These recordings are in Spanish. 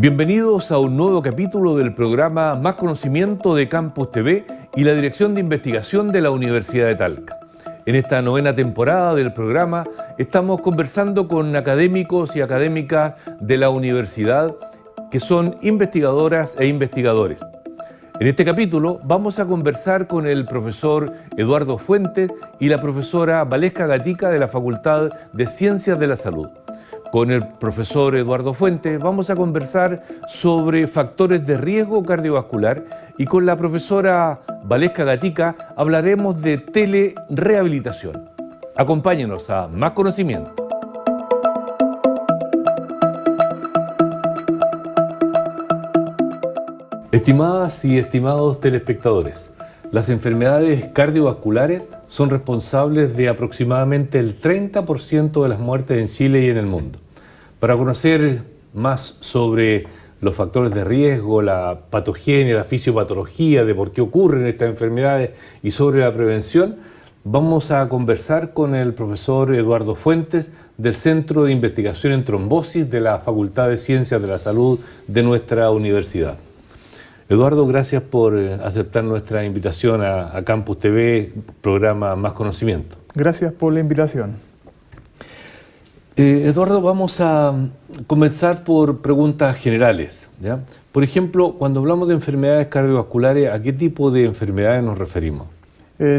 Bienvenidos a un nuevo capítulo del programa Más Conocimiento de Campus TV y la Dirección de Investigación de la Universidad de Talca. En esta novena temporada del programa estamos conversando con académicos y académicas de la universidad que son investigadoras e investigadores. En este capítulo vamos a conversar con el profesor Eduardo Fuentes y la profesora Valesca Gatica de la Facultad de Ciencias de la Salud. Con el profesor Eduardo Fuentes vamos a conversar sobre factores de riesgo cardiovascular y con la profesora Valesca Gatica hablaremos de telerehabilitación. Acompáñenos a Más Conocimiento. Estimadas y estimados telespectadores, las enfermedades cardiovasculares son responsables de aproximadamente el 30% de las muertes en Chile y en el mundo. Para conocer más sobre los factores de riesgo, la patogenia, la fisiopatología, de por qué ocurren estas enfermedades y sobre la prevención, vamos a conversar con el profesor Eduardo Fuentes del Centro de Investigación en Trombosis de la Facultad de Ciencias de la Salud de nuestra universidad. Eduardo, gracias por aceptar nuestra invitación a Campus TV, programa Más Conocimiento. Gracias por la invitación. Eduardo, vamos a comenzar por preguntas generales, ¿ya? Por ejemplo, cuando hablamos de enfermedades cardiovasculares, ¿a qué tipo de enfermedades nos referimos?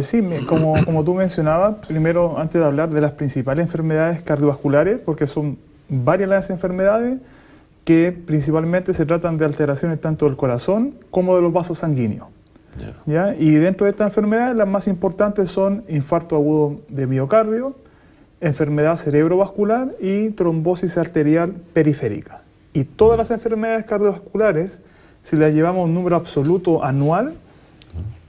Sí, como tú mencionabas, primero, antes de hablar de las principales enfermedades cardiovasculares, porque son varias las enfermedades, que principalmente se tratan de alteraciones tanto del corazón como de los vasos sanguíneos. ¿Ya? Y dentro de estas enfermedades las más importantes son infarto agudo de miocardio, enfermedad cerebrovascular y trombosis arterial periférica. Y todas las enfermedades cardiovasculares, si las llevamos a un número absoluto anual,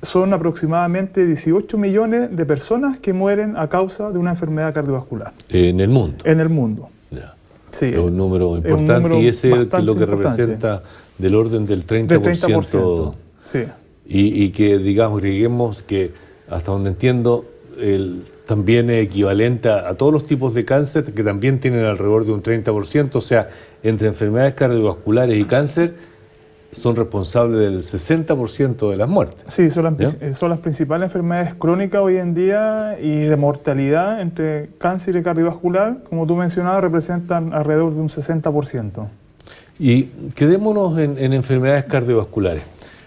son aproximadamente 18 millones de personas que mueren a causa de una enfermedad cardiovascular. En el mundo. En el mundo. Ya. Sí, es un número importante y ese es lo que representa del orden del 30%. Del 30%. Sí. Y que, digamos que hasta donde entiendo, también es equivalente a todos los tipos de cáncer que también tienen alrededor de un 30%, o sea, entre enfermedades cardiovasculares y cáncer son responsables del 60% de las muertes. Sí, son las principales enfermedades crónicas hoy en día y de mortalidad entre cáncer y cardiovascular, como tú mencionabas, representan alrededor de un 60%. Y quedémonos en enfermedades cardiovasculares.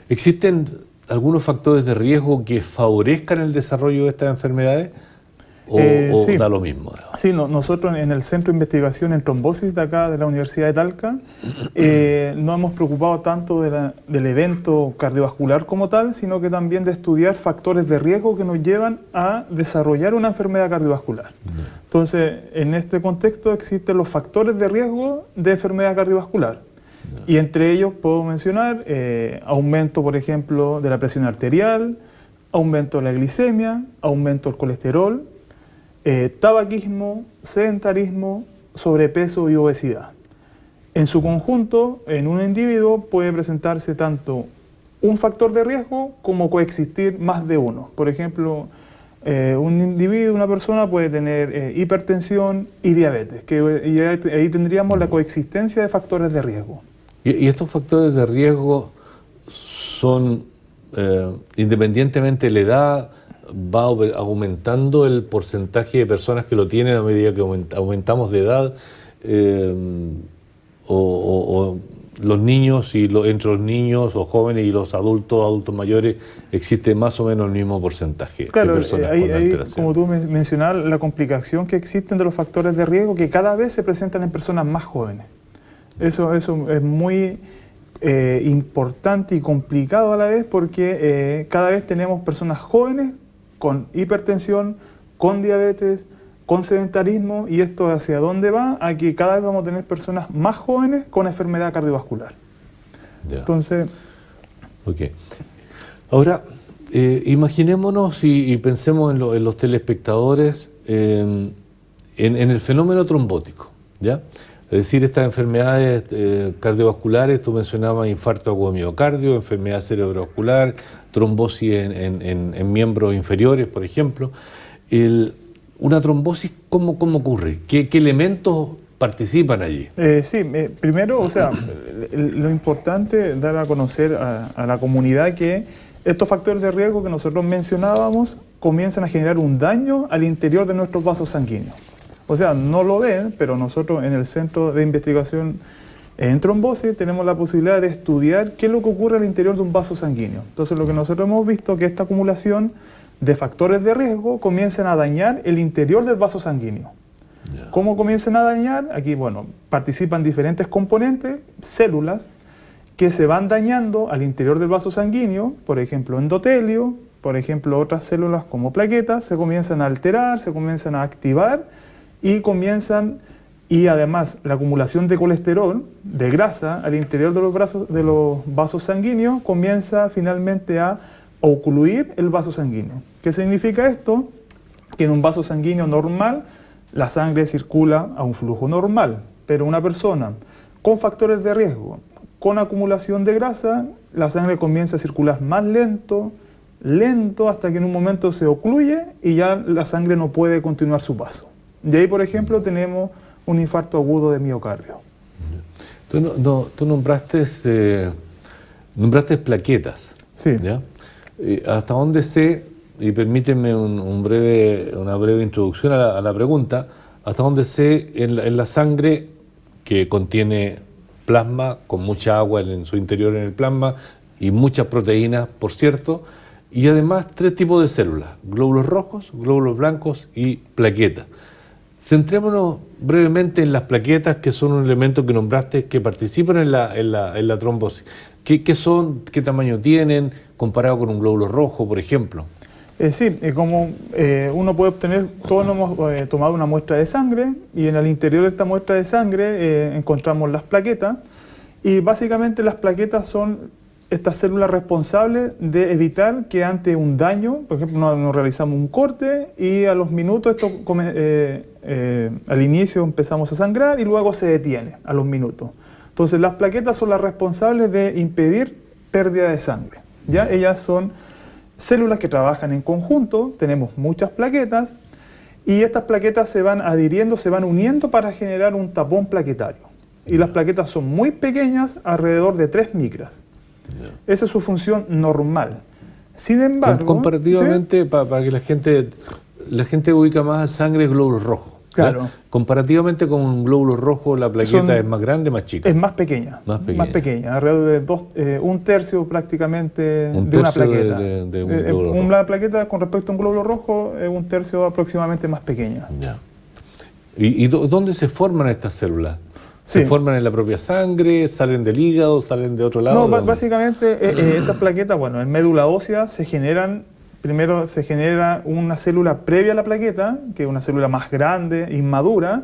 ¿Existen algunos factores de riesgo que favorezcan el desarrollo de estas enfermedades? ¿O sí, da lo mismo? Sí, nosotros en el Centro de Investigación en Trombosis de acá, de la Universidad de Talca, no hemos preocupado tanto del evento cardiovascular como tal, sino que también de estudiar factores de riesgo que nos llevan a desarrollar una enfermedad cardiovascular. Entonces, en este contexto existen los factores de riesgo de enfermedad cardiovascular. Y entre ellos puedo mencionar aumento, por ejemplo, de la presión arterial, aumento de la glicemia, aumento del colesterol, tabaquismo, sedentarismo, sobrepeso y obesidad. En su conjunto, en un individuo puede presentarse tanto un factor de riesgo como coexistir más de uno. Por ejemplo, un individuo, una persona puede tener hipertensión y diabetes, y ahí tendríamos la coexistencia de factores de riesgo. ¿Y estos factores de riesgo son, independientemente de la edad, va aumentando el porcentaje de personas que lo tienen a medida que aumentamos de edad, o los niños y entre los niños, los jóvenes y los adultos mayores existe más o menos el mismo porcentaje de personas con alteración? Como tú mencionabas, la complicación que existen de los factores de riesgo que cada vez se presentan en personas más jóvenes. Eso es muy importante y complicado a la vez porque cada vez tenemos personas jóvenes con hipertensión, con diabetes, con sedentarismo, y esto hacia dónde va, a que cada vez vamos a tener personas más jóvenes con enfermedad cardiovascular. Ya. Entonces... Ok. Ahora, imaginémonos y pensemos en los telespectadores en el fenómeno trombótico, ¿ya? Es decir, estas enfermedades cardiovasculares, tú mencionabas infarto agudo de miocardio, enfermedad cerebrovascular, trombosis en miembros inferiores, por ejemplo. Una trombosis, ¿cómo ocurre? ¿Qué elementos participan allí? Primero, o sea, lo importante es dar a conocer a la comunidad que estos factores de riesgo que nosotros mencionábamos comienzan a generar un daño al interior de nuestros vasos sanguíneos. O sea, no lo ven, pero nosotros en el Centro de Investigación en Trombosis tenemos la posibilidad de estudiar qué es lo que ocurre al interior de un vaso sanguíneo. Entonces, lo que nosotros hemos visto es que esta acumulación de factores de riesgo comienzan a dañar el interior del vaso sanguíneo. ¿Cómo comienzan a dañar? Aquí, bueno, participan diferentes componentes, células, que se van dañando al interior del vaso sanguíneo, por ejemplo, endotelio, por ejemplo, otras células como plaquetas, se comienzan a alterar, se comienzan a activar y además la acumulación de colesterol, de grasa, al interior de los vasos sanguíneos comienza finalmente a ocluir el vaso sanguíneo. ¿Qué significa esto? Que en un vaso sanguíneo normal la sangre circula a un flujo normal, pero una persona con factores de riesgo, con acumulación de grasa, la sangre comienza a circular más lento, hasta que en un momento se ocluye y ya la sangre no puede continuar su paso. Y ahí, por ejemplo, tenemos un infarto agudo de miocardio. Tú nombraste plaquetas. Sí. ¿Ya? Hasta donde sé, y permíteme una breve introducción a la pregunta, hasta donde sé, en la sangre que contiene plasma, con mucha agua en su interior en el plasma, y muchas proteínas, por cierto, y además 3 tipos de células: glóbulos rojos, glóbulos blancos y plaquetas. Centrémonos brevemente en las plaquetas, que son un elemento que nombraste, que participan en la trombosis. ¿Qué son? ¿Qué tamaño tienen comparado con un glóbulo rojo, por ejemplo? Como uno puede obtener, todos hemos tomado una muestra de sangre y en el interior de esta muestra de sangre encontramos las plaquetas, y básicamente las plaquetas son estas células responsables de evitar que ante un daño, por ejemplo, nos realizamos un corte y a los minutos, al inicio empezamos a sangrar y luego se detiene a los minutos. Entonces las plaquetas son las responsables de impedir pérdida de sangre. ¿Ya? Ellas son células que trabajan en conjunto, tenemos muchas plaquetas y estas plaquetas se van adhiriendo, se van uniendo para generar un tapón plaquetario. Y las plaquetas son muy pequeñas, alrededor de 3 micras. Esa es su función normal. Sin embargo, comparativamente, ¿sí? Para que la gente ubica más a sangre glóbulos rojos. Claro. ¿Ya? Comparativamente con un glóbulo rojo, la plaqueta es más grande, más chica. Es más pequeña. Más pequeña, alrededor de un tercio prácticamente de una plaqueta. Una plaqueta con respecto a un glóbulo rojo es un tercio aproximadamente más pequeña. Ya. ¿Y dónde se forman estas células? ¿Se forman en la propia sangre? ¿Salen del hígado? ¿Salen de otro lado? No, básicamente estas plaquetas, bueno, en médula ósea se generan. Primero se genera una célula previa a la plaqueta, que es una célula más grande, inmadura,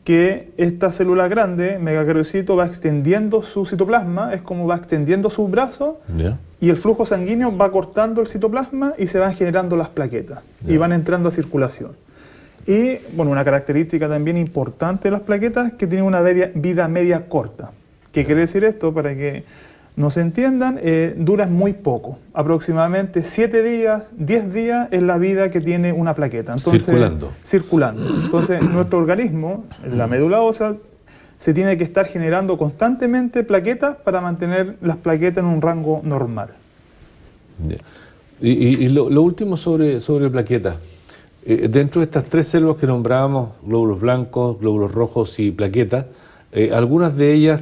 que esta célula grande, megacariocito, va extendiendo su citoplasma, es como va extendiendo sus brazos, y el flujo sanguíneo va cortando el citoplasma y se van generando las plaquetas, y van entrando a circulación. Y, bueno, una característica también importante de las plaquetas es que tienen una vida media corta. ¿Qué quiere decir esto? Para que nos entiendan, duran muy poco, aproximadamente 7 días, 10 días es la vida que tiene una plaqueta. Entonces, circulando. Entonces, nuestro organismo, la médula ósea, se tiene que estar generando constantemente plaquetas para mantener las plaquetas en un rango normal. Y lo último sobre plaquetas. Dentro de estas 3 células que nombrábamos, glóbulos blancos, glóbulos rojos y plaquetas, algunas de ellas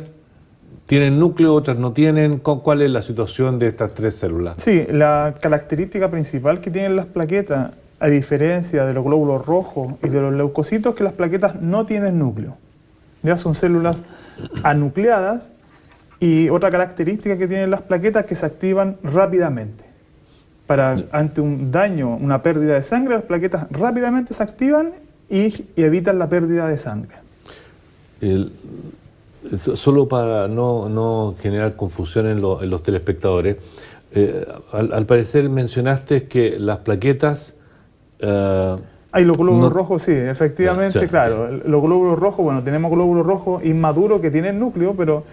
¿tienen núcleo, otras no tienen? ¿Cuál es la situación de estas 3 células? Sí, la característica principal que tienen las plaquetas, a diferencia de los glóbulos rojos y de los leucocitos, es que las plaquetas no tienen núcleo. Ya son células anucleadas, y otra característica que tienen las plaquetas es que se activan rápidamente. Ante un daño, una pérdida de sangre, las plaquetas rápidamente se activan y evitan la pérdida de sangre. Solo para no generar confusión en los telespectadores, al parecer mencionaste que las plaquetas... Hay los glóbulos rojos, sí, efectivamente, claro. Los glóbulos rojos, bueno, tenemos glóbulos rojos inmaduros que tienen núcleo, pero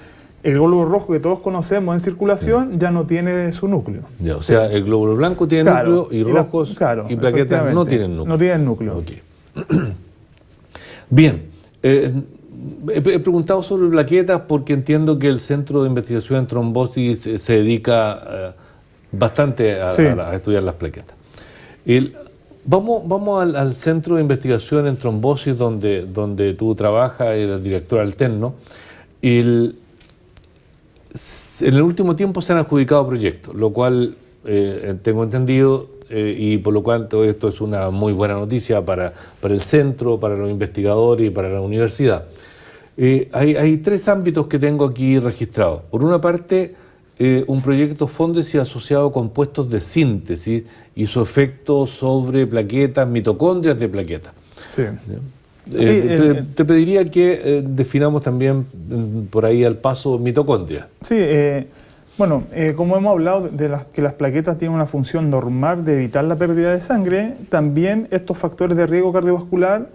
el glóbulo rojo que todos conocemos en circulación ya no tiene su núcleo. O sea, el glóbulo blanco tiene núcleo y rojos y plaquetas no tienen núcleo. No tienen núcleo. Okay. Bien. He preguntado sobre plaquetas porque entiendo que el Centro de Investigación en Trombosis se dedica bastante a estudiar las plaquetas. Vamos al Centro de Investigación en Trombosis donde tú trabajas, eres director alterno. En el último tiempo se han adjudicado proyectos, lo cual tengo entendido, y por lo cual todo esto es una muy buena noticia para el centro, para los investigadores y para la universidad. Hay tres ámbitos que tengo aquí registrados. Por una parte, un proyecto Fóndesi asociado a compuestos de síntesis y su efecto sobre plaquetas, mitocondrias de plaquetas. Sí. Te pediría que definamos también por ahí al paso mitocondria. Sí, bueno, como hemos hablado de que las plaquetas tienen una función normal de evitar la pérdida de sangre, también estos factores de riesgo cardiovascular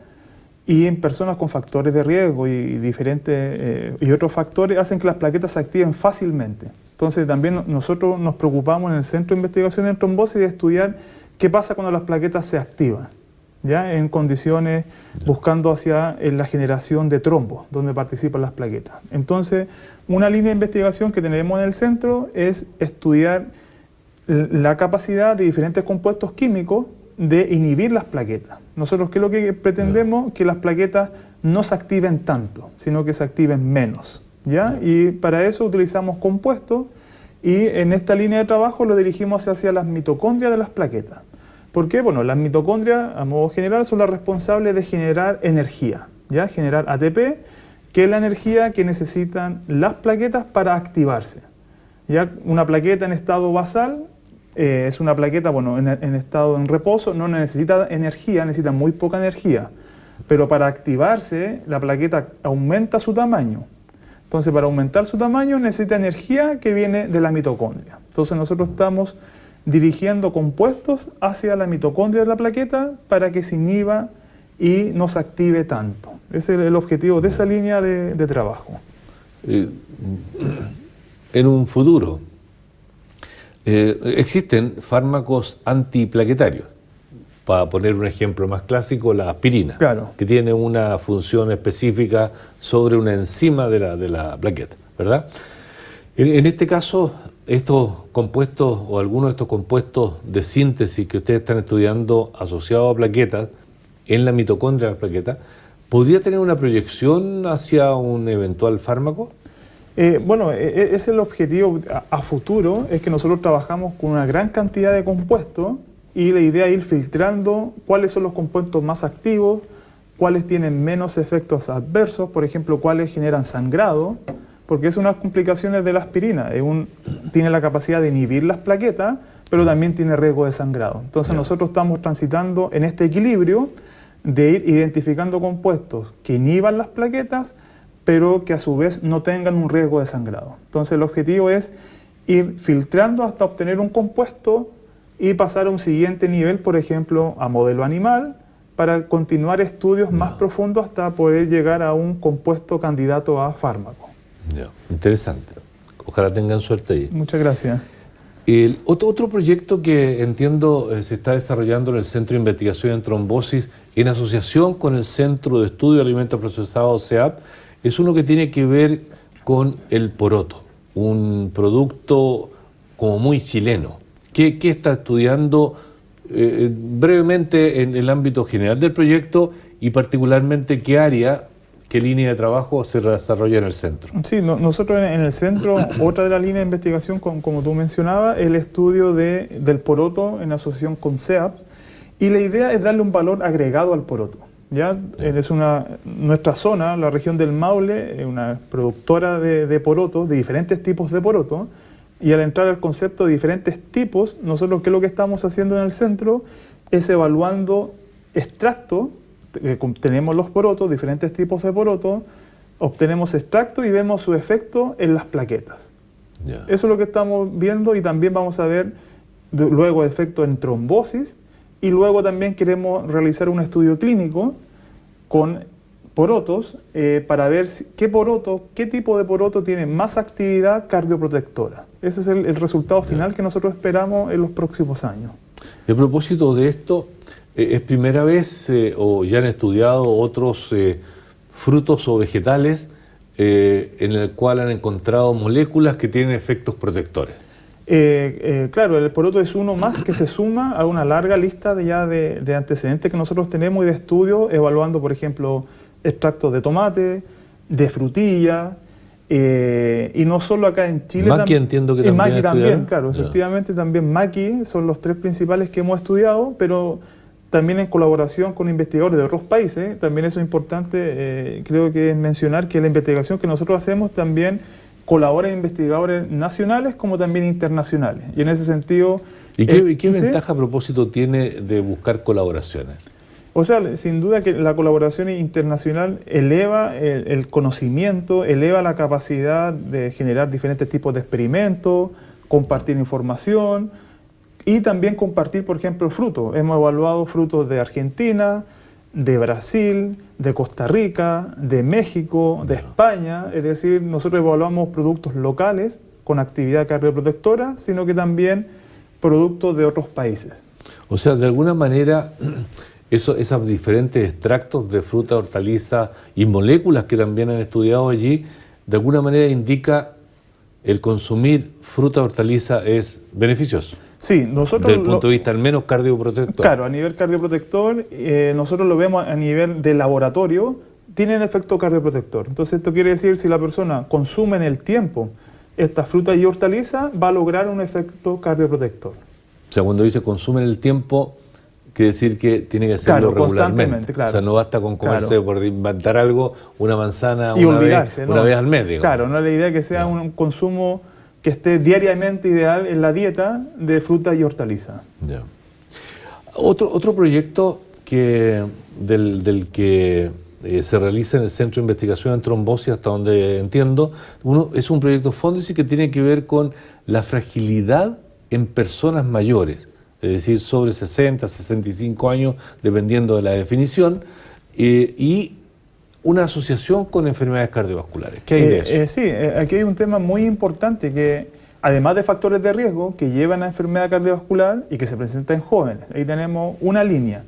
y en personas con factores de riesgo y diferentes y otros factores hacen que las plaquetas se activen fácilmente. Entonces también nosotros nos preocupamos en el Centro de Investigación en Trombosis de estudiar qué pasa cuando las plaquetas se activan, ¿ya? En condiciones buscando hacia la generación de trombos, donde participan las plaquetas. Entonces, una línea de investigación que tenemos en el centro es estudiar la capacidad de diferentes compuestos químicos de inhibir las plaquetas. Nosotros, ¿qué es lo que pretendemos? Que las plaquetas no se activen tanto, sino que se activen menos, ¿ya? Y para eso utilizamos compuestos y en esta línea de trabajo lo dirigimos hacia las mitocondrias de las plaquetas. ¿Por qué? Bueno, las mitocondrias, a modo general, son las responsables de generar energía, ¿ya? Generar ATP, que es la energía que necesitan las plaquetas para activarse. ¿Ya? Una plaqueta en estado basal es una plaqueta, bueno, en estado en reposo, no necesita energía, necesita muy poca energía. Pero para activarse, la plaqueta aumenta su tamaño. Entonces, para aumentar su tamaño, necesita energía que viene de la mitocondria. Entonces, nosotros estamos dirigiendo compuestos hacia la mitocondria de la plaqueta para que se inhiba y no se active tanto. Ese es el objetivo de esa línea de trabajo. En un futuro, existen fármacos antiplaquetarios. Para poner un ejemplo más clásico, la aspirina, claro, que tiene una función específica sobre una enzima de la plaqueta, ¿verdad? En este caso, estos compuestos o algunos de estos compuestos de síntesis que ustedes están estudiando asociados a plaquetas, en la mitocondria de la plaqueta, ¿podría tener una proyección hacia un eventual fármaco? Bueno, es el objetivo a futuro, es que nosotros trabajamos con una gran cantidad de compuestos y la idea es ir filtrando cuáles son los compuestos más activos, cuáles tienen menos efectos adversos, por ejemplo, cuáles generan sangrado, porque es unas complicaciones de la aspirina. Tiene la capacidad de inhibir las plaquetas, pero también tiene riesgo de sangrado. Entonces nosotros estamos transitando en este equilibrio de ir identificando compuestos que inhiban las plaquetas, pero que a su vez no tengan un riesgo de sangrado. Entonces el objetivo es ir filtrando hasta obtener un compuesto y pasar a un siguiente nivel, por ejemplo, a modelo animal, para continuar estudios más profundos hasta poder llegar a un compuesto candidato a fármaco. Interesante. Ojalá tengan suerte ahí. Muchas gracias. El otro proyecto que entiendo se está desarrollando en el Centro de Investigación en Trombosis en asociación con el Centro de Estudio de Alimentos Procesados CEAP es uno que tiene que ver con el poroto, un producto como muy chileno. ¿Qué está estudiando brevemente en el ámbito general del proyecto y particularmente qué área, qué línea de trabajo se desarrolla en el centro? Sí, nosotros en el centro, otra de las líneas de investigación, como tú mencionabas, el estudio del poroto en asociación con CEAP, y la idea es darle un valor agregado al poroto. ¿Ya? Nuestra zona, la región del Maule, es una productora de porotos, de diferentes tipos de porotos, y al entrar al concepto de diferentes tipos, nosotros ¿qué es lo que estamos haciendo en el centro? Es evaluando extractos. Tenemos los porotos, diferentes tipos de porotos, obtenemos extractos y vemos su efecto en las plaquetas. Eso es lo que estamos viendo, y también vamos a ver luego efecto en trombosis, y luego también queremos realizar un estudio clínico con porotos para ver qué tipo de poroto tiene más actividad cardioprotectora. Ese es el resultado final que nosotros esperamos en los próximos años. A propósito de esto, ¿es primera vez o ya han estudiado otros frutos o vegetales en el cual han encontrado moléculas que tienen efectos protectores. Claro, el poroto es uno más que se suma a una larga lista de antecedentes que nosotros tenemos y de estudios evaluando, por ejemplo, extractos de tomate, de frutilla, y no solo acá en Chile. Maqui entiendo que también Maqui también, claro, ya. efectivamente también Maqui son los tres principales que hemos estudiado, pero también en colaboración con investigadores de otros países. También eso es importante, creo que es mencionar que la investigación que nosotros hacemos también colabora investigadores nacionales como también internacionales. Y en ese sentido... ¿Y qué ventaja a propósito tiene de buscar colaboraciones? O sea, sin duda que la colaboración internacional eleva el conocimiento, eleva la capacidad de generar diferentes tipos de experimentos, compartir información y también compartir, por ejemplo, frutos. Hemos evaluado frutos de Argentina, de Brasil, de Costa Rica, de México, de España. Es decir, nosotros evaluamos productos locales con actividad cardioprotectora, sino que también productos de otros países. O sea, de alguna manera, esos diferentes extractos de fruta, hortaliza y moléculas que también han estudiado allí, de alguna manera indica el consumir fruta, hortaliza es beneficioso. Sí, nosotros... Desde el punto de vista al menos cardioprotector. Claro, a nivel cardioprotector, nosotros lo vemos a nivel de laboratorio, tienen efecto cardioprotector. Entonces esto quiere decir, si la persona consume en el tiempo esta fruta y hortaliza, va a lograr un efecto cardioprotector. O sea, cuando dice consume en el tiempo, quiere decir que tiene que hacerlo regularmente. Claro. O sea, no basta con comerse, Claro, por inventar algo, una manzana y olvidarse, una vez al mes, digamos. Claro, no es la idea que sea un consumo que esté diariamente ideal en la dieta de fruta y hortaliza. Ya. Otro proyecto del que se realiza en el Centro de Investigación en Trombosis, hasta donde entiendo, es un proyecto Fondesit que tiene que ver con la fragilidad en personas mayores, es decir, sobre 60, 65 años, dependiendo de la definición, y una asociación con enfermedades cardiovasculares. ¿Qué hay de eso? Sí, aquí hay un tema muy importante que, además de factores de riesgo que llevan a enfermedad cardiovascular y que se presenta en jóvenes, ahí tenemos una línea.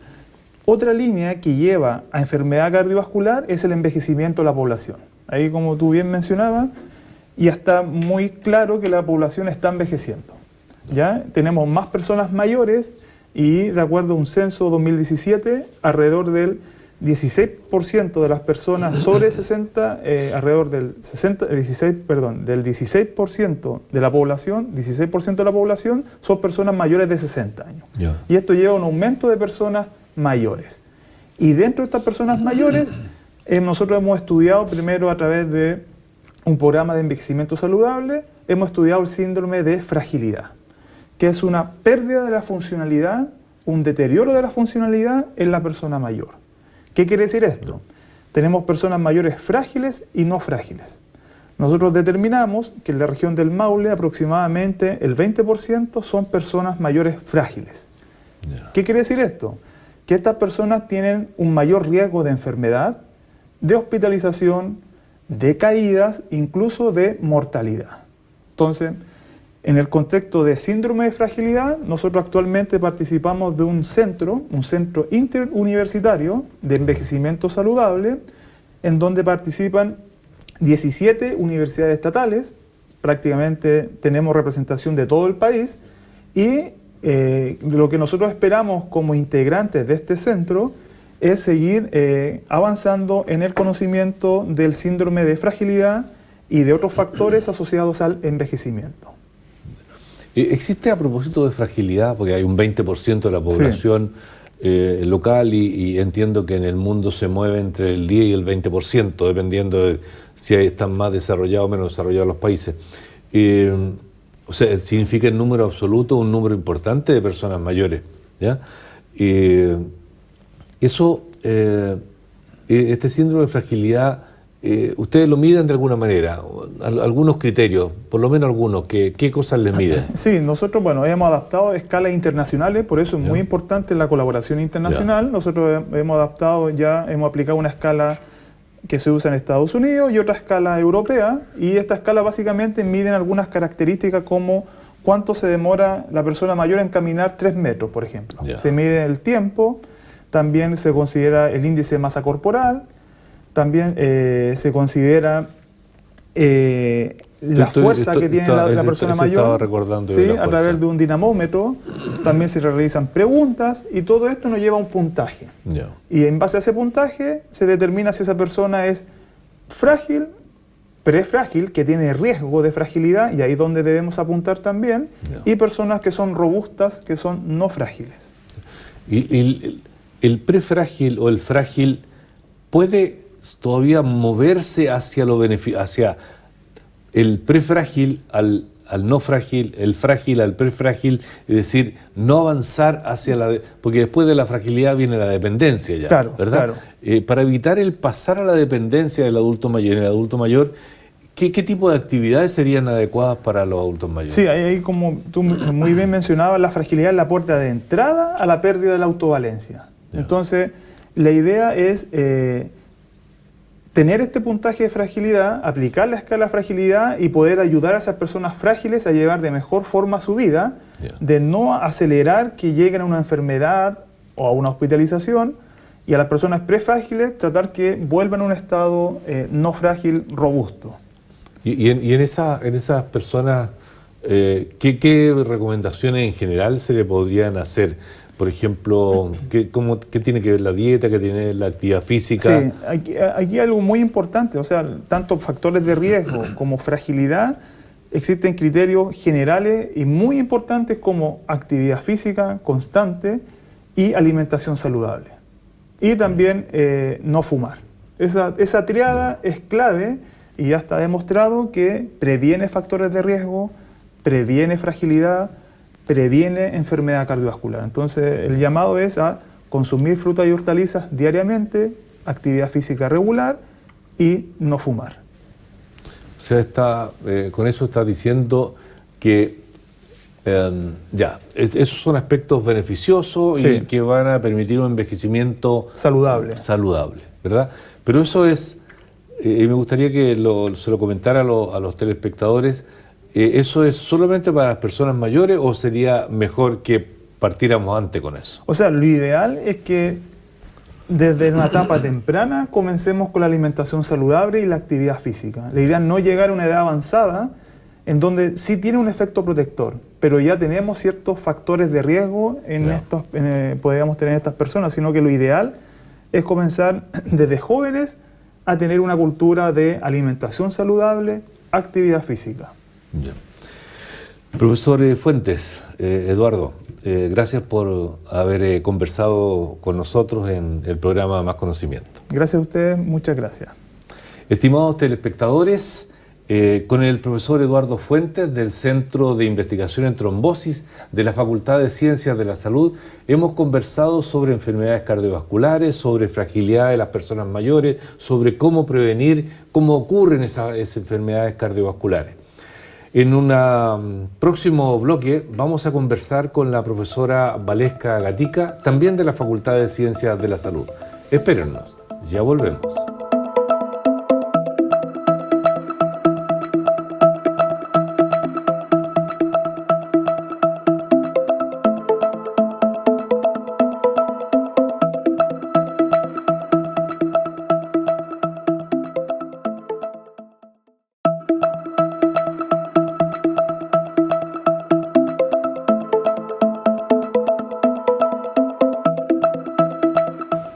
Otra línea que lleva a enfermedad cardiovascular es el envejecimiento de la población. Ahí, como tú bien mencionabas, ya está muy claro que la población está envejeciendo. ¿Ya? Tenemos más personas mayores y, de acuerdo a un censo 2017, alrededor del 16% de las personas sobre 60, alrededor del 16% de la población, 16% de la población son personas mayores de 60 años. Yeah. Y esto lleva a un aumento de personas mayores. Y dentro de estas personas mayores, nosotros hemos estudiado primero a través de un programa de envejecimiento saludable, hemos estudiado el síndrome de fragilidad, que es una pérdida de la funcionalidad, un deterioro de la funcionalidad en la persona mayor. ¿Qué quiere decir esto? Tenemos personas mayores frágiles y no frágiles. Nosotros determinamos que en la región del Maule aproximadamente el 20% son personas mayores frágiles. ¿Qué quiere decir esto? Que estas personas tienen un mayor riesgo de enfermedad, de hospitalización, de caídas, incluso de mortalidad. Entonces, en el contexto de síndrome de fragilidad, nosotros actualmente participamos de un centro interuniversitario de envejecimiento saludable, en donde participan 17 universidades estatales, prácticamente tenemos representación de todo el país, y lo que nosotros esperamos como integrantes de este centro es seguir avanzando en el conocimiento del síndrome de fragilidad y de otros factores asociados al envejecimiento. ¿Existe, a propósito de fragilidad, porque hay un 20% de la población local y entiendo que en el mundo se mueve entre el 10 y el 20%, dependiendo de si están más desarrollados o menos desarrollados los países? O sea, significa en número absoluto un número importante de personas mayores, ¿ya? Este síndrome de fragilidad, ¿ustedes lo miden de alguna manera? ¿Algunos criterios? Por lo menos algunos. ¿Qué cosas les miden? Sí, nosotros hemos adaptado escalas internacionales, por eso es muy importante la colaboración internacional. Nosotros hemos aplicado una escala que se usa en Estados Unidos y otra escala europea, y esta escala básicamente miden algunas características como cuánto se demora la persona mayor en caminar 3 metros, por ejemplo. Se mide el tiempo, también se considera el índice de masa corporal, también se considera la fuerza que tiene la persona mayor, ¿sí? A través de un dinamómetro. También se realizan preguntas y todo esto nos lleva a un puntaje. Yeah. Y en base a ese puntaje se determina si esa persona es frágil, prefrágil, que tiene riesgo de fragilidad, y ahí es donde debemos apuntar también, y personas que son robustas, que son no frágiles. ¿Y el prefrágil o el frágil puede todavía moverse hacia el prefrágil al no frágil, el frágil al prefrágil, es decir, no avanzar hacia porque después de la fragilidad viene la dependencia ya, claro, ¿verdad? Claro. Para evitar el pasar a la dependencia del adulto mayor, en el adulto mayor, ¿qué tipo de actividades serían adecuadas para los adultos mayores? Sí, ahí como tú muy bien mencionabas, la fragilidad es la puerta de entrada a la pérdida de la autovalencia. Yeah. Entonces, la idea es tener este puntaje de fragilidad, aplicar la escala de fragilidad y poder ayudar a esas personas frágiles a llevar de mejor forma su vida, de no acelerar que lleguen a una enfermedad o a una hospitalización, y a las personas prefrágiles tratar que vuelvan a un estado no frágil, robusto. Y en esas personas, ¿qué recomendaciones en general se le podrían hacer? Por ejemplo, ¿qué tiene que ver la dieta, qué tiene la actividad física? Sí, aquí algo muy importante, o sea, tanto factores de riesgo como fragilidad, existen criterios generales y muy importantes como actividad física constante y alimentación saludable. Y también no fumar. Esa triada es clave y ya está demostrado que previene factores de riesgo, previene fragilidad, previene enfermedad cardiovascular. Entonces, el llamado es a consumir frutas y hortalizas diariamente, actividad física regular y no fumar. O sea, con eso está diciendo que esos son aspectos beneficiosos, sí, y que van a permitir un envejecimiento saludable, ¿verdad? Pero eso es, me gustaría que se lo comentara a los telespectadores. ¿Eso es solamente para las personas mayores o sería mejor que partiéramos antes con eso? O sea, lo ideal es que desde una etapa temprana comencemos con la alimentación saludable y la actividad física. La idea es no llegar a una edad avanzada en donde sí tiene un efecto protector, pero ya tenemos ciertos factores de riesgo podríamos tener en estas personas, sino que lo ideal es comenzar desde jóvenes a tener una cultura de alimentación saludable, actividad física. Ya. Profesor Fuentes, Eduardo, gracias por haber conversado con nosotros en el programa Más Conocimiento. Gracias a ustedes, muchas gracias. Estimados telespectadores, con el profesor Eduardo Fuentes del Centro de Investigación en Trombosis de la Facultad de Ciencias de la Salud hemos conversado sobre enfermedades cardiovasculares, sobre fragilidad de las personas mayores, sobre cómo prevenir, cómo ocurren esas enfermedades cardiovasculares. En un próximo bloque vamos a conversar con la profesora Valesca Gatica, también de la Facultad de Ciencias de la Salud. Espérennos, ya volvemos.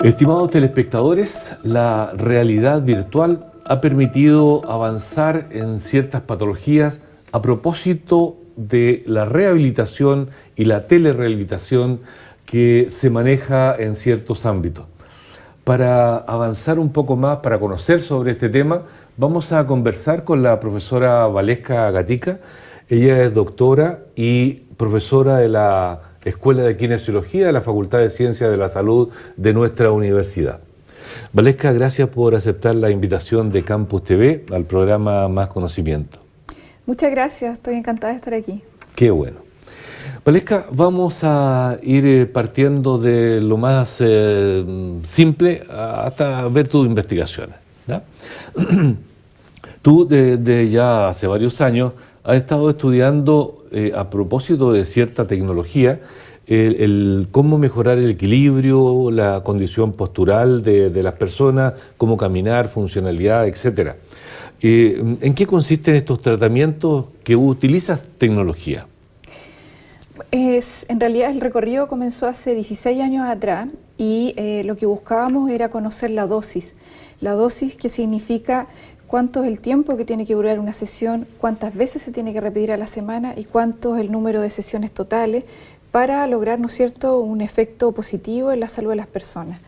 Estimados telespectadores, la realidad virtual ha permitido avanzar en ciertas patologías a propósito de la rehabilitación y la telerehabilitación que se maneja en ciertos ámbitos. Para avanzar un poco más, para conocer sobre este tema, vamos a conversar con la profesora Valesca Gatica. Ella es doctora y profesora de la Escuela de Kinesiología de la Facultad de Ciencias de la Salud de nuestra universidad. Valesca, gracias por aceptar la invitación de Campus TV al programa Más Conocimiento. Muchas gracias, estoy encantada de estar aquí. Qué bueno. Valesca, vamos a ir partiendo de lo más simple hasta ver tus investigaciones, ¿ya? Tú desde ya hace varios años has estado estudiando a propósito de cierta tecnología cómo mejorar el equilibrio, la condición postural de las personas, cómo caminar, funcionalidad, etc. ¿En qué consisten estos tratamientos que utilizas tecnología? En realidad el recorrido comenzó hace 16 años atrás y lo que buscábamos era conocer la dosis. La dosis, que significa cuánto es el tiempo que tiene que durar una sesión, cuántas veces se tiene que repetir a la semana y cuánto es el número de sesiones totales para lograr, ¿no es cierto?, un efecto positivo en la salud de las personas.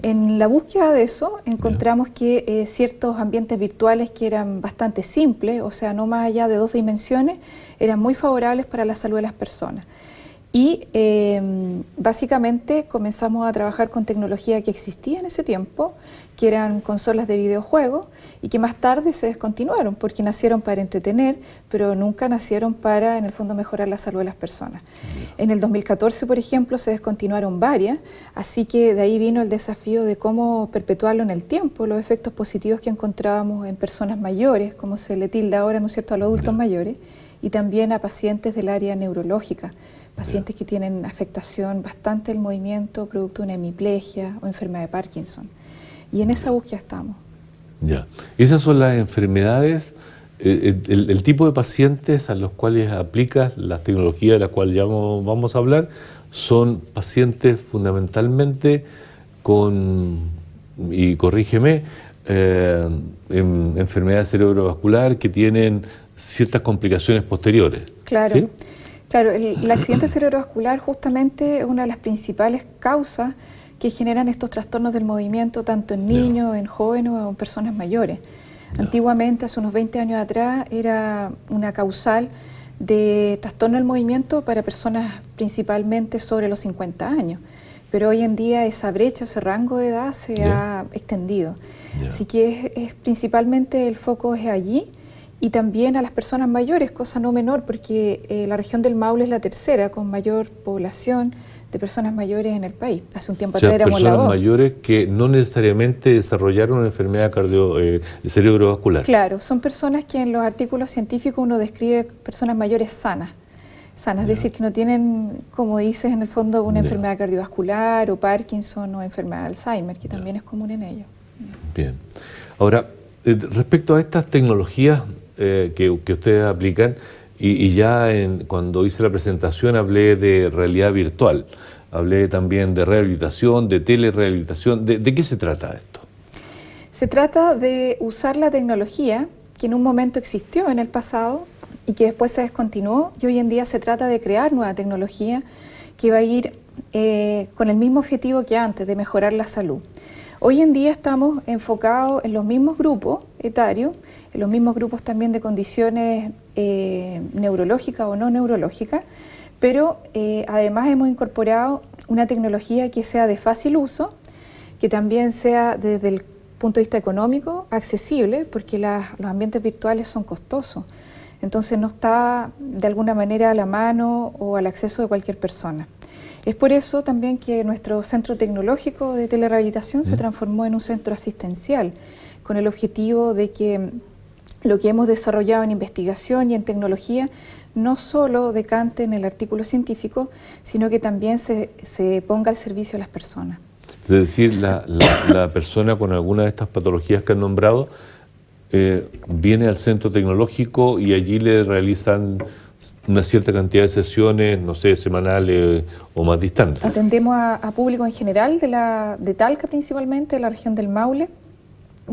En la búsqueda de eso encontramos que ciertos ambientes virtuales que eran bastante simples, o sea, no más allá de 2 dimensiones, eran muy favorables para la salud de las personas. Y básicamente comenzamos a trabajar con tecnología que existía en ese tiempo, que eran consolas de videojuegos y que más tarde se descontinuaron porque nacieron para entretener, pero nunca nacieron para, en el fondo, mejorar la salud de las personas. En el 2014, por ejemplo, se descontinuaron varias, así que de ahí vino el desafío de cómo perpetuarlo en el tiempo, los efectos positivos que encontrábamos en personas mayores, como se le tilda ahora, ¿no es cierto?, a los adultos mayores, y también a pacientes del área neurológica, pacientes que tienen afectación bastante del movimiento producto de una hemiplegia o enfermedad de Parkinson. Y en esa búsqueda estamos. Ya. Esas son las enfermedades, el tipo de pacientes a los cuales aplicas las tecnologías de las cuales ya vamos a hablar, son pacientes fundamentalmente con, y corrígeme, enfermedad cerebrovascular que tienen ciertas complicaciones posteriores. Claro. ¿Sí? Claro, el accidente cerebrovascular justamente es una de las principales causas que generan estos trastornos del movimiento tanto en niños, en jóvenes o en personas mayores. Antiguamente, hace unos 20 años atrás, era una causal de trastorno del movimiento para personas principalmente sobre los 50 años. Pero hoy en día esa brecha, ese rango de edad se ha extendido. Así que es principalmente el foco es allí. Y también a las personas mayores, cosa no menor, porque la región del Maule es la tercera con mayor población de personas mayores en el país. Hace un tiempo atrás éramos la 2. Personas mayores que no necesariamente desarrollaron una enfermedad cerebrovascular. Claro, son personas que en los artículos científicos uno describe personas mayores sanas, es decir, que no tienen, como dices, en el fondo una enfermedad cardiovascular o Parkinson o enfermedad de Alzheimer, que también es común en ellos. Bien. Ahora, respecto a estas tecnologías que ustedes aplican, y ya cuando hice la presentación hablé de realidad virtual, hablé también de rehabilitación, de telerehabilitación. ¿De qué se trata esto? Se trata de usar la tecnología que en un momento existió en el pasado y que después se descontinuó, y hoy en día se trata de crear nueva tecnología que va a ir con el mismo objetivo que antes, de mejorar la salud. Hoy en día estamos enfocados en los mismos grupos etarios, en los mismos grupos también de condiciones neurológicas o no neurológicas, pero además hemos incorporado una tecnología que sea de fácil uso, que también sea desde el punto de vista económico accesible, porque los ambientes virtuales son costosos, entonces no está de alguna manera a la mano o al acceso de cualquier persona. Es por eso también que nuestro centro tecnológico de telerehabilitación se transformó en un centro asistencial, con el objetivo de que lo que hemos desarrollado en investigación y en tecnología no solo decante en el artículo científico, sino que también se ponga al servicio de las personas. Es decir, la persona con alguna de estas patologías que han nombrado viene al centro tecnológico y allí le realizan una cierta cantidad de sesiones, no sé, semanales o más distantes. Atendemos a público en general de Talca principalmente, de la región del Maule,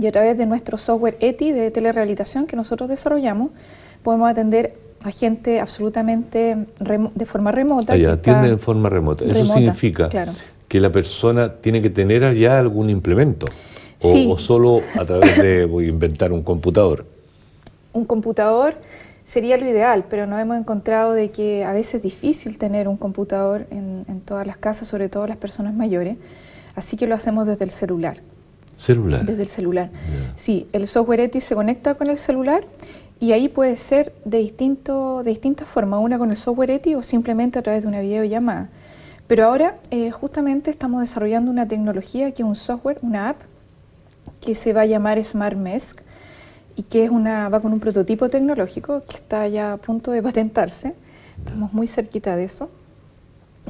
y a través de nuestro software ETI de telerehabilitación que nosotros desarrollamos, podemos atender a gente absolutamente de forma remota. Atienden en forma remota. Eso significa que la persona tiene que tener allá algún implemento, o solo a través de, voy a inventar, un computador. Un computador sería lo ideal, pero nos hemos encontrado de que a veces es difícil tener un computador en todas las casas, sobre todo las personas mayores, así que lo hacemos desde el celular. ¿Celular? Desde el celular. Sí, el software ETI se conecta con el celular y ahí puede ser de distintas formas, una con el software ETI o simplemente a través de una videollamada. Pero ahora justamente estamos desarrollando una tecnología que es un software, una app, que se va a llamar Smart Mesh, y que va con un prototipo tecnológico que está ya a punto de patentarse. Estamos muy cerquita de eso.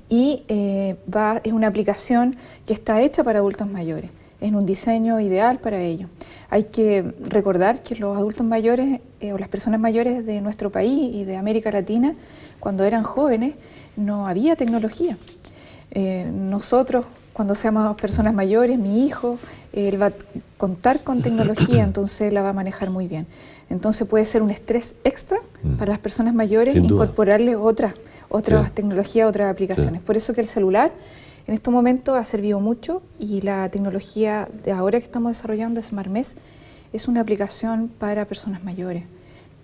y es una aplicación que está hecha para adultos mayores. Es un diseño ideal para ello. Hay que recordar que los adultos mayores o las personas mayores de nuestro país y de América Latina, cuando eran jóvenes, no había tecnología. Nosotros, cuando seamos personas mayores, mi hijo, él va a contar con tecnología, entonces la va a manejar muy bien. Entonces puede ser un estrés extra para las personas mayores incorporarle otras tecnologías, otras aplicaciones. Sí. Por eso que el celular en estos momentos ha servido mucho y la tecnología de ahora que estamos desarrollando, SmartMesh, es una aplicación para personas mayores,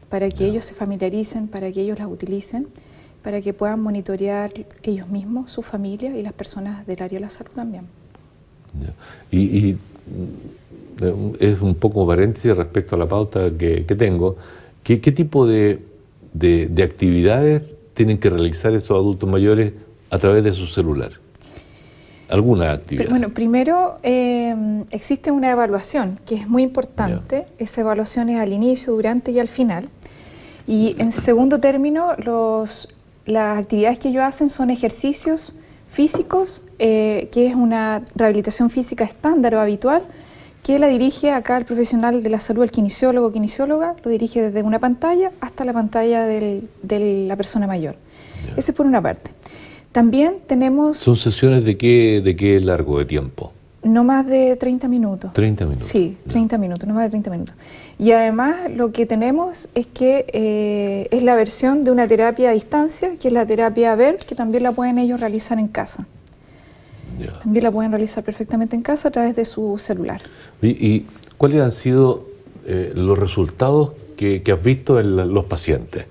para que ellos se familiaricen, para que ellos las utilicen, para que puedan monitorear ellos mismos, su familia y las personas del área de la salud también. Y es un poco paréntesis respecto a la pauta que tengo. ¿Qué tipo de actividades tienen que realizar esos adultos mayores a través de su celular? ¿Alguna actividad? Bueno, primero existe una evaluación que es muy importante. Esa evaluación es al inicio, durante y al final. Y en segundo término, las actividades que ellos hacen son ejercicios físicos, que es una rehabilitación física estándar o habitual, que la dirige acá el profesional de la salud, el kinesiólogo o kinesióloga, lo dirige desde una pantalla hasta la pantalla de la persona mayor. Ese es por una parte. También tenemos... ¿Son sesiones de qué largo de tiempo? No más de 30 minutos. 30 minutos. Sí, 30 minutos, no más de 30 minutos. Y además lo que tenemos es que es la versión de una terapia a distancia, que es la terapia VER, que también la pueden ellos realizar en casa. También la pueden realizar perfectamente en casa a través de su celular. ¿Y cuáles han sido los resultados que has visto en los pacientes?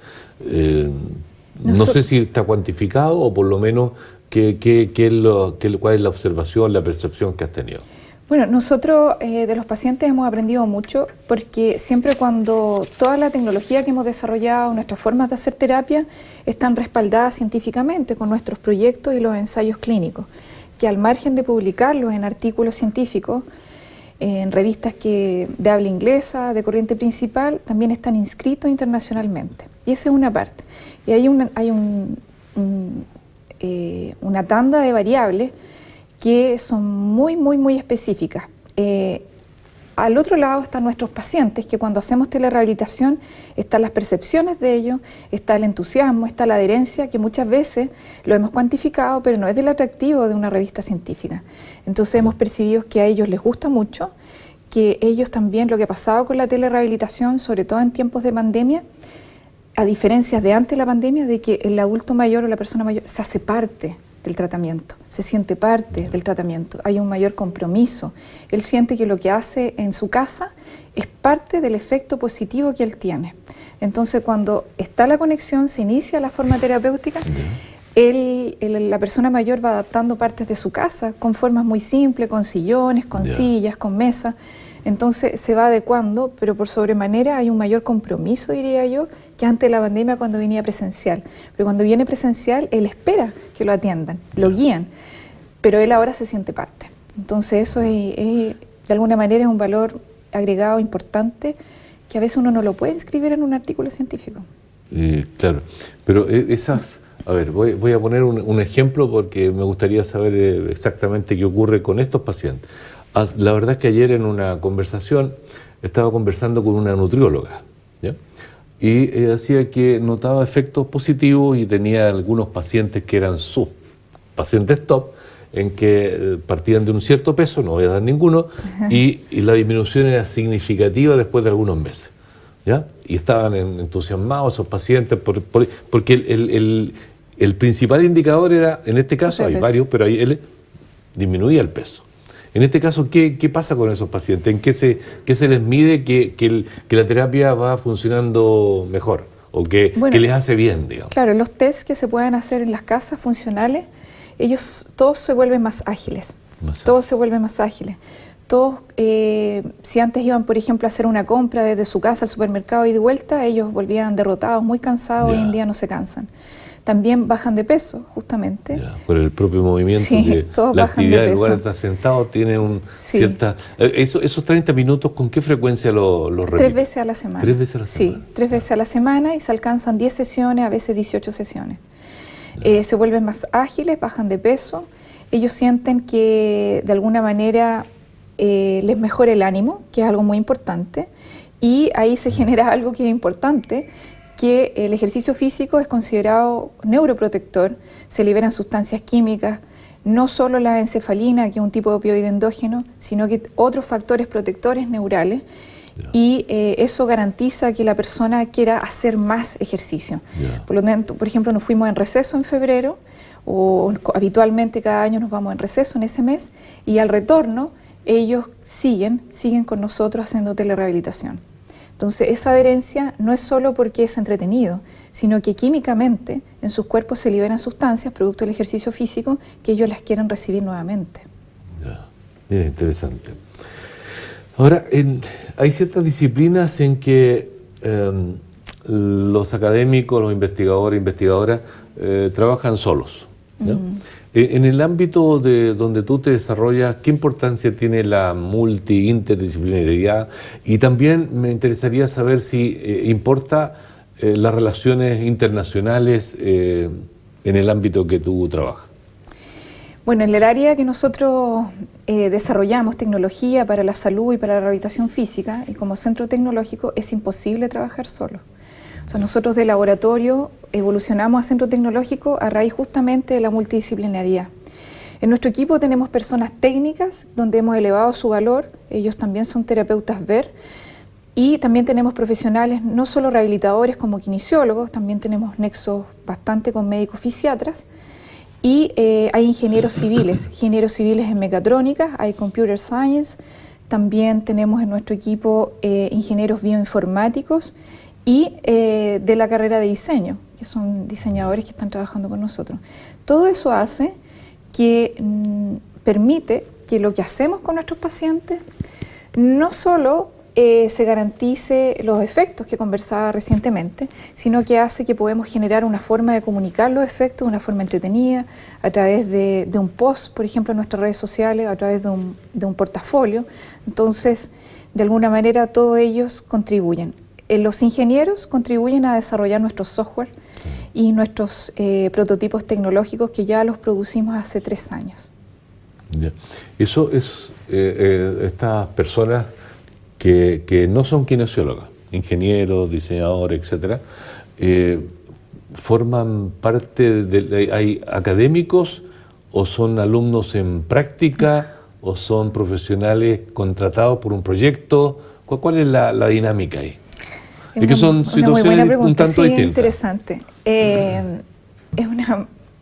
No sé si está cuantificado o por lo menos cuál es la observación, la percepción que has tenido. Bueno, nosotros de los pacientes hemos aprendido mucho porque siempre cuando toda la tecnología que hemos desarrollado, nuestras formas de hacer terapia, están respaldadas científicamente con nuestros proyectos y los ensayos clínicos, que al margen de publicarlos en artículos científicos, en revistas de habla inglesa, de corriente principal, también están inscritos internacionalmente. Y esa es una parte. Y hay una tanda de variables que son muy específicas. Al otro lado están nuestros pacientes, que cuando hacemos telerehabilitación están las percepciones de ellos, está el entusiasmo, está la adherencia, que muchas veces lo hemos cuantificado, pero no es del atractivo de una revista científica. Entonces hemos percibido que a ellos les gusta mucho, que ellos también, lo que ha pasado con la telerehabilitación, sobre todo en tiempos de pandemia, a diferencia de antes de la pandemia, de que el adulto mayor o la persona mayor se hace parte del tratamiento, se siente parte del tratamiento, hay un mayor compromiso. Él siente que lo que hace en su casa es parte del efecto positivo que él tiene. Entonces, cuando está la conexión, se inicia la forma terapéutica, la persona mayor va adaptando partes de su casa con formas muy simples, con sillones, con sillas, con mesas. Entonces se va adecuando, pero por sobremanera hay un mayor compromiso, diría yo, que antes de la pandemia cuando venía presencial. Pero cuando viene presencial, él espera que lo atiendan, lo guían, pero él ahora se siente parte. Entonces eso de alguna manera es un valor agregado importante que a veces uno no lo puede inscribir en un artículo científico. Claro, pero esas... A ver, voy a poner un ejemplo porque me gustaría saber exactamente qué ocurre con estos pacientes. La verdad es que ayer en una conversación estaba conversando con una nutrióloga, ¿ya? Y decía que notaba efectos positivos y tenía algunos pacientes que eran sus pacientes top, en que partían de un cierto peso, no voy a dar ninguno, y la disminución era significativa después de algunos meses, ¿ya? Y estaban entusiasmados esos pacientes porque el principal indicador era, en este caso hay varios, pero ahí él disminuía el peso. En este caso, ¿qué pasa con esos pacientes? ¿En qué se les mide que la terapia va funcionando mejor o que les hace bien, digamos? Claro, los tests que se pueden hacer en las casas funcionales, ellos todos se vuelven más ágiles. Todos se vuelven más ágiles. Todos, si antes iban, por ejemplo, a hacer una compra desde su casa al supermercado y de vuelta, ellos volvían derrotados, muy cansados, hoy en día no se cansan. También bajan de peso, justamente. Por el propio movimiento, sí, todos la bajan actividad de del peso. lugar de estar sentado tiene cierta... Esos 30 minutos, ¿con qué frecuencia lo repiten? 3 veces a la semana. 3 veces a la semana. Sí, 3 veces a la semana y se alcanzan 10 sesiones, a veces 18 sesiones. Se vuelven más ágiles, bajan de peso. Ellos sienten que de alguna manera les mejora el ánimo, que es algo muy importante. Y ahí se genera algo que es importante, que el ejercicio físico es considerado neuroprotector, se liberan sustancias químicas, no solo la encefalina, que es un tipo de opioide endógeno, sino que otros factores protectores neurales, y eso garantiza que la persona quiera hacer más ejercicio. Por lo tanto, por ejemplo, nos fuimos en receso en febrero, o habitualmente cada año nos vamos en receso en ese mes, y al retorno ellos siguen con nosotros haciendo telerehabilitación. Entonces, esa adherencia no es solo porque es entretenido, sino que químicamente en sus cuerpos se liberan sustancias, producto del ejercicio físico, que ellos las quieren recibir nuevamente. Bien, interesante. Ahora, hay ciertas disciplinas en que los académicos, los investigadores, investigadoras, trabajan solos, ¿no? En el ámbito de donde tú te desarrollas, ¿qué importancia tiene la interdisciplinariedad? Y también me interesaría saber si importa las relaciones internacionales en el ámbito que tú trabajas. Bueno, en el área que nosotros desarrollamos tecnología para la salud y para la rehabilitación física, y como centro tecnológico es imposible trabajar solo. O sea, nosotros de laboratorio evolucionamos a centro tecnológico a raíz justamente de la multidisciplinariedad. En nuestro equipo tenemos personas técnicas donde hemos elevado su valor, ellos también son terapeutas VER, y también tenemos profesionales no solo rehabilitadores como kinesiólogos, también tenemos nexos bastante con médicos fisiatras, y hay ingenieros civiles en mecatrónica, hay computer science, también tenemos en nuestro equipo ingenieros bioinformáticos y de la carrera de diseño, que son diseñadores que están trabajando con nosotros. Todo eso hace que permite que lo que hacemos con nuestros pacientes no solo se garantice los efectos que conversaba recientemente, sino que hace que podemos generar una forma de comunicar los efectos de una forma entretenida, a través de un post, por ejemplo, en nuestras redes sociales, a través de un portafolio. Entonces, de alguna manera, todos ellos contribuyen. Los ingenieros contribuyen a desarrollar nuestros software y nuestros prototipos tecnológicos que ya los producimos hace 3 años. Ya. Eso es, estas personas que no son kinesiólogas, ingenieros, diseñadores, etcétera, forman parte de... ¿Hay académicos o son alumnos en práctica o son profesionales contratados por un proyecto? ¿Cuál es la dinámica ahí? Es que son situaciones un tanto distintas. Interesante.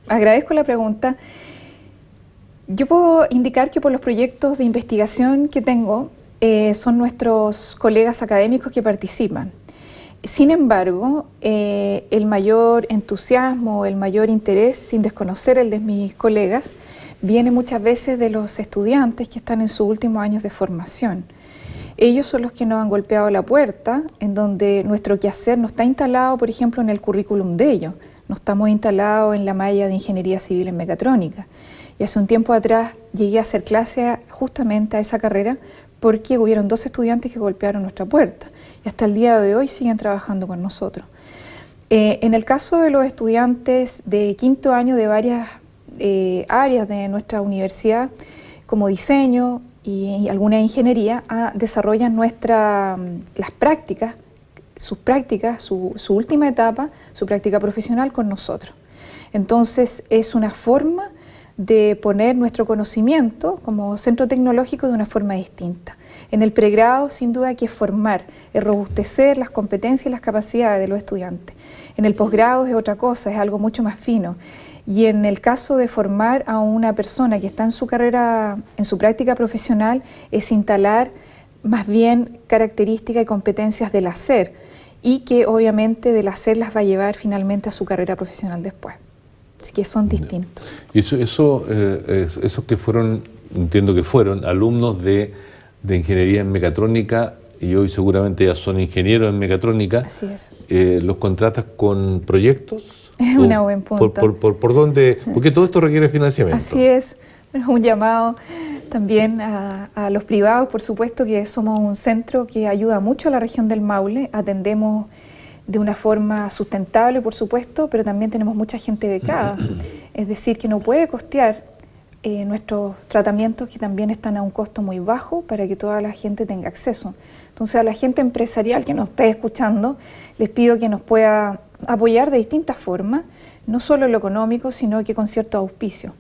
Agradezco la pregunta. Yo puedo indicar que por los proyectos de investigación que tengo, son nuestros colegas académicos que participan. Sin embargo, el mayor entusiasmo, el mayor interés, sin desconocer el de mis colegas, viene muchas veces de los estudiantes que están en sus últimos años de formación. Ellos son los que nos han golpeado la puerta, en donde nuestro quehacer no está instalado, por ejemplo, en el currículum de ellos, no estamos instalados en la malla de ingeniería civil en mecatrónica. Y hace un tiempo atrás llegué a hacer clase justamente a esa carrera porque hubieron 2 estudiantes que golpearon nuestra puerta y hasta el día de hoy siguen trabajando con nosotros. En el caso de los estudiantes de 5º año de varias áreas de nuestra universidad, como diseño y alguna ingeniería, desarrollan las prácticas, su última etapa, su práctica profesional con nosotros. Entonces es una forma de poner nuestro conocimiento como centro tecnológico de una forma distinta. En el pregrado, sin duda, hay que formar, robustecer las competencias y las capacidades de los estudiantes. En el posgrado es otra cosa, es algo mucho más fino. Y en el caso de formar a una persona que está en su carrera, en su práctica profesional, es instalar más bien características y competencias del hacer, y que obviamente del hacer las va a llevar finalmente a su carrera profesional después. Así que son distintos. Y esos que fueron, entiendo que fueron alumnos de ingeniería en mecatrónica y hoy seguramente ya son ingenieros en mecatrónica. Así es. ¿Los contratas con proyectos? Es un buen punto. ¿Por dónde? Porque todo esto requiere financiamiento. Así es. Un llamado también a los privados, por supuesto que somos un centro que ayuda mucho a la región del Maule. Atendemos de una forma sustentable, por supuesto, pero también tenemos mucha gente becada, es decir, que no puede costear nuestros tratamientos, que también están a un costo muy bajo para que toda la gente tenga acceso. Entonces, a la gente empresarial que nos esté escuchando, les pido que nos pueda apoyar de distintas formas, no solo en lo económico, sino que con cierto auspicio.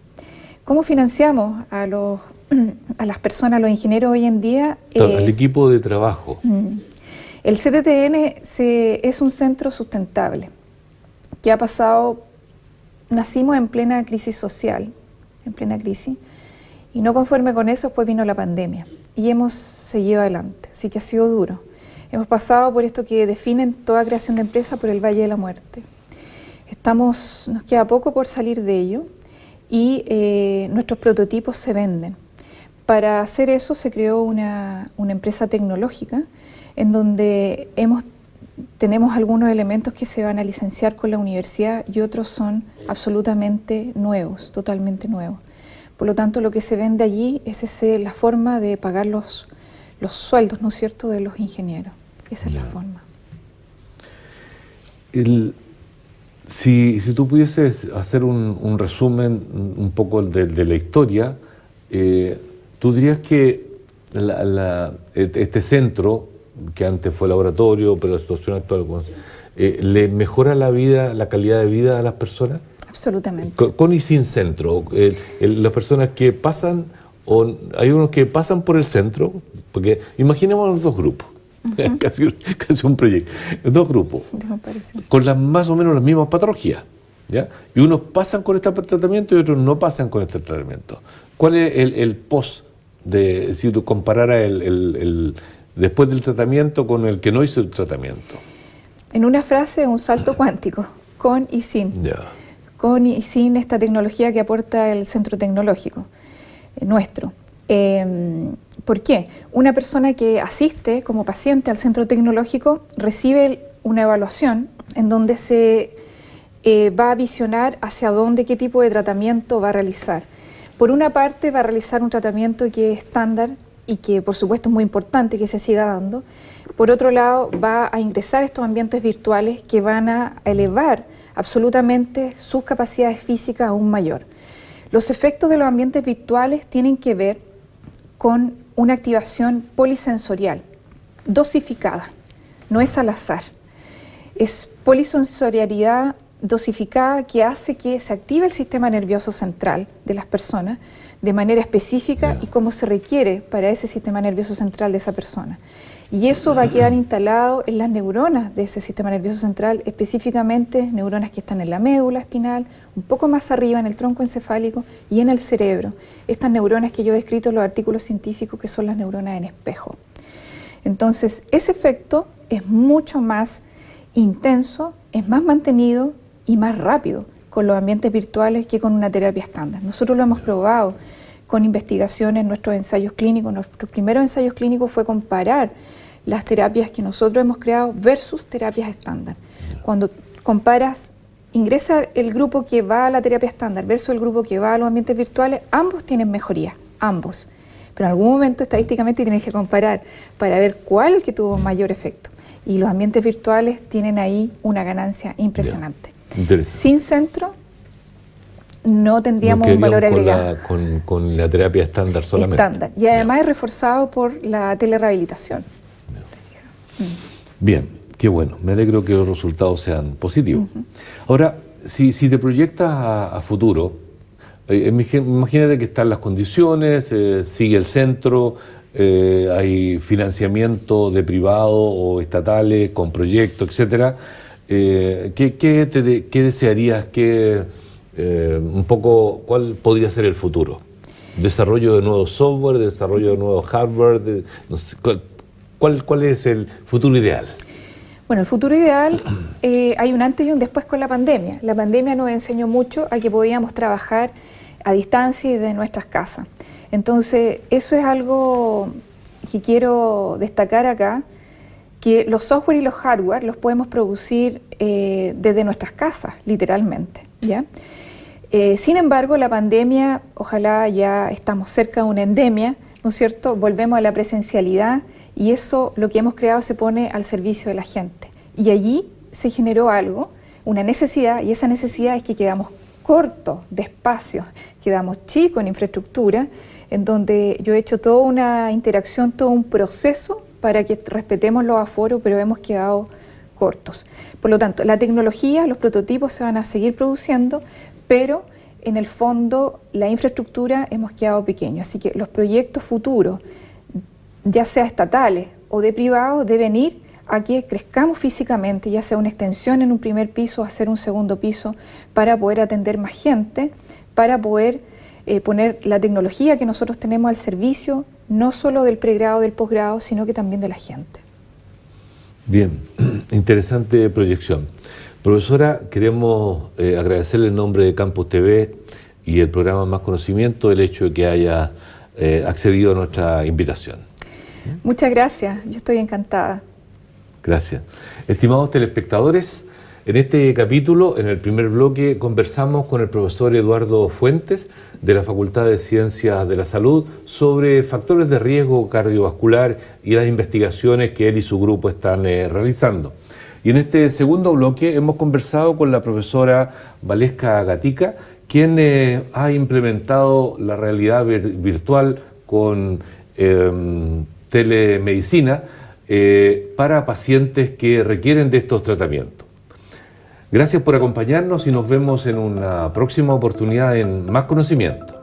¿Cómo financiamos a las personas, a los ingenieros hoy en día? El equipo de trabajo. El CTTN es un centro sustentable que ha pasado, nacimos en plena crisis social, en plena crisis, y no conforme con eso, pues vino la pandemia y hemos seguido adelante, así que ha sido duro. Hemos pasado por esto que definen toda creación de empresa, por el Valle de la Muerte. Nos queda poco por salir de ello y nuestros prototipos se venden. Para hacer eso se creó una empresa tecnológica en donde tenemos algunos elementos que se van a licenciar con la universidad y otros son absolutamente nuevos, totalmente nuevos. Por lo tanto, lo que se vende allí es la forma de pagar los sueldos, ¿no es cierto?, de los ingenieros. Esa es la forma. Si tú pudieses hacer un resumen un poco de la historia, tú dirías que este centro, que antes fue laboratorio, pero la situación actual, ¿le mejora la calidad de vida a las personas? Absolutamente. Con y sin centro. Las personas que pasan, hay unos que pasan por el centro, porque imaginemos los dos grupos, casi un proyecto, dos grupos, con más o menos las mismas patologías, ¿ya? Y unos pasan con este tratamiento y otros no pasan con este tratamiento. ¿Cuál es el post si tú compararas después del tratamiento con el que no hizo el tratamiento? En una frase, un salto cuántico, con y sin. Con y sin esta tecnología que aporta el centro tecnológico nuestro. ¿Por qué? Una persona que asiste como paciente al centro tecnológico recibe una evaluación en donde se va a visionar hacia dónde, qué tipo de tratamiento va a realizar. Por una parte, va a realizar un tratamiento que es estándar y que por supuesto es muy importante que se siga dando. Por otro lado, va a ingresar a estos ambientes virtuales que van a elevar absolutamente sus capacidades físicas aún mayor. Los efectos de los ambientes virtuales tienen que ver con una activación polisensorial, dosificada, no es al azar. Es polisensorialidad dosificada que hace que se active el sistema nervioso central de las personas de manera específica y como se requiere para ese sistema nervioso central de esa persona. Y eso va a quedar instalado en las neuronas de ese sistema nervioso central, específicamente neuronas que están en la médula espinal, un poco más arriba en el tronco encefálico y en el cerebro. Estas neuronas que yo he descrito en los artículos científicos, que son las neuronas en espejo. Entonces, ese efecto es mucho más intenso, es más mantenido y más rápido con los ambientes virtuales que con una terapia estándar. Nosotros lo hemos probado con investigaciones en nuestros ensayos clínicos. Nuestros primeros ensayos clínicos fue comparar las terapias que nosotros hemos creado versus terapias estándar. Cuando comparas, ingresa el grupo que va a la terapia estándar versus el grupo que va a los ambientes virtuales, ambos tienen mejoría, ambos. Pero en algún momento estadísticamente tienes que comparar para ver cuál que tuvo mayor efecto. Y los ambientes virtuales tienen ahí una ganancia impresionante. Sin centro no tendríamos un valor agregado. Con la terapia estándar solamente. Estándar. Y además es reforzado por la telerehabilitación. Bien, qué bueno. Me alegro que los resultados sean positivos. Ahora, si te proyectas a futuro, imagínate que están las condiciones, sigue el centro, hay financiamiento de privado o estatales con proyectos, etcétera. ¿Qué desearías? Un poco, ¿cuál podría ser el futuro? ¿Desarrollo de nuevo software, desarrollo de nuevo hardware? No sé, ¿cuál es el futuro ideal? Bueno, el futuro ideal, hay un antes y un después con la pandemia. La pandemia nos enseñó mucho a que podíamos trabajar a distancia y desde nuestras casas. Entonces, eso es algo que quiero destacar acá, que los software y los hardware los podemos producir desde nuestras casas, literalmente, ¿ya? Sin embargo, la pandemia, ojalá ya estamos cerca de una endemia, ¿no es cierto? Volvemos a la presencialidad y eso, lo que hemos creado, se pone al servicio de la gente. Y allí se generó algo, una necesidad, y esa necesidad es que quedamos cortos de espacios, quedamos chicos en infraestructura, en donde yo he hecho toda una interacción, todo un proceso para que respetemos los aforos, pero hemos quedado cortos. Por lo tanto, la tecnología, los prototipos se van a seguir produciendo, pero en el fondo la infraestructura hemos quedado pequeños. Así que los proyectos futuros, ya sea estatales o de privados, deben ir a que crezcamos físicamente, ya sea una extensión en un primer piso, hacer un segundo piso, para poder atender más gente, para poder poner la tecnología que nosotros tenemos al servicio, no solo del pregrado, del posgrado, sino que también de la gente. Bien, interesante proyección. Profesora, queremos agradecerle en nombre de Campus TV y el programa Más Conocimiento el hecho de que haya accedido a nuestra invitación. Muchas gracias, yo estoy encantada. Gracias. Estimados telespectadores, en este capítulo, en el primer bloque, conversamos con el profesor Eduardo Fuentes de la Facultad de Ciencias de la Salud sobre factores de riesgo cardiovascular y las investigaciones que él y su grupo están realizando. Y en este segundo bloque hemos conversado con la profesora Valesca Gatica, quien ha implementado la realidad virtual con telemedicina para pacientes que requieren de estos tratamientos. Gracias por acompañarnos y nos vemos en una próxima oportunidad en Más Conocimiento.